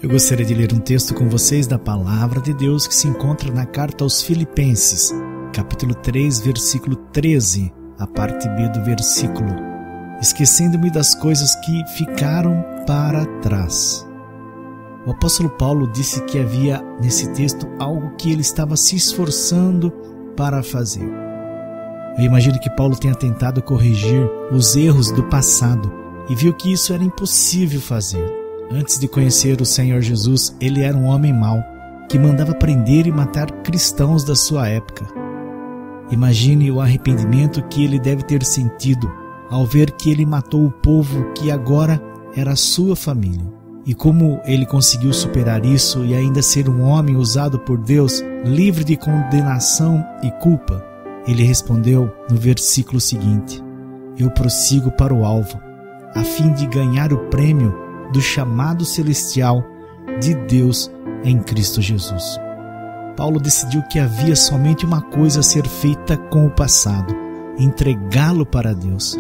Eu gostaria de ler um texto com vocês da Palavra de Deus que se encontra na carta aos Filipenses, capítulo 3, versículo 13, a parte B do versículo. Esquecendo-me das coisas que ficaram para trás. O apóstolo Paulo disse que havia nesse texto algo que ele estava se esforçando para fazer. Eu imagino que Paulo tenha tentado corrigir os erros do passado e viu que isso era impossível fazer. Antes de conhecer o Senhor Jesus, ele era um homem mau, que mandava prender e matar cristãos da sua época. Imagine o arrependimento que ele deve ter sentido ao ver que ele matou o povo que agora era sua família. E como ele conseguiu superar isso e ainda ser um homem usado por Deus, livre de condenação e culpa? Ele respondeu no versículo seguinte: eu prossigo para o alvo, a fim de ganhar o prêmio do chamado celestial de Deus em Cristo Jesus. Paulo decidiu que havia somente uma coisa a ser feita com o passado: entregá-lo para Deus.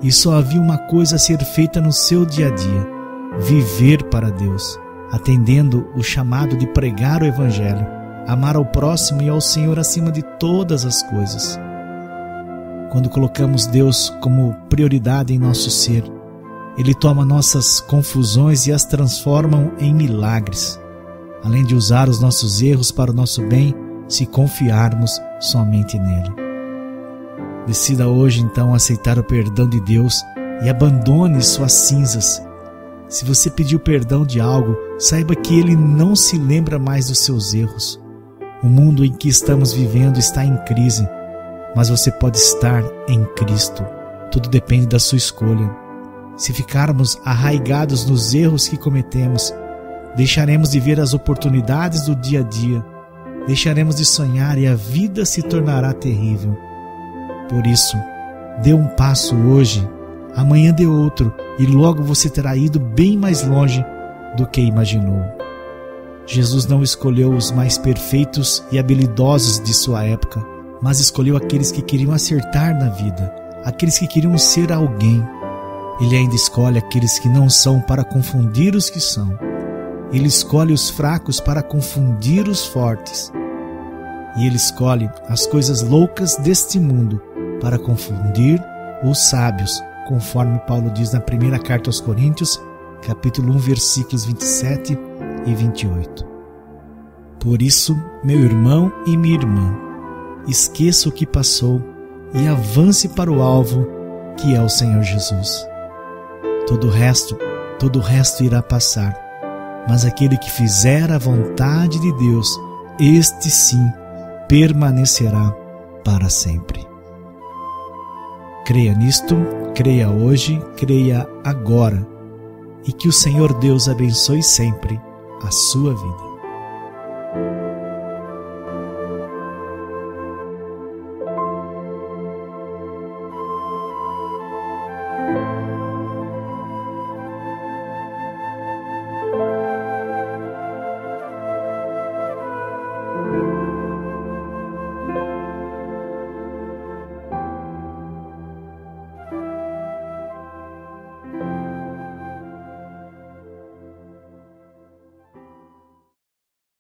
E só havia uma coisa a ser feita no seu dia a dia: viver para Deus, atendendo o chamado de pregar o Evangelho, amar ao próximo e ao Senhor acima de todas as coisas. Quando colocamos Deus como prioridade em nosso ser, Ele toma nossas confusões e as transforma em milagres, além de usar os nossos erros para o nosso bem, se confiarmos somente nele. Decida hoje então aceitar o perdão de Deus e abandone suas cinzas. Se você pediu perdão de algo, saiba que Ele não se lembra mais dos seus erros. O mundo em que estamos vivendo está em crise, mas você pode estar em Cristo. Tudo depende da sua escolha. Se ficarmos arraigados nos erros que cometemos, deixaremos de ver as oportunidades do dia a dia, deixaremos de sonhar e a vida se tornará terrível. Por isso, dê um passo hoje, amanhã dê outro, e logo você terá ido bem mais longe do que imaginou. Jesus não escolheu os mais perfeitos e habilidosos de sua época, mas escolheu aqueles que queriam acertar na vida, aqueles que queriam ser alguém. Ele ainda escolhe aqueles que não são para confundir os que são. Ele escolhe os fracos para confundir os fortes. E Ele escolhe as coisas loucas deste mundo para confundir os sábios, conforme Paulo diz na primeira carta aos Coríntios, capítulo 1, versículos 27 e 28. Por isso, meu irmão e minha irmã, esqueça o que passou e avance para o alvo, que é o Senhor Jesus. Todo o resto irá passar, mas aquele que fizer a vontade de Deus, este sim permanecerá para sempre. Creia nisto, creia hoje, creia agora, e que o Senhor Deus abençoe sempre a sua vida.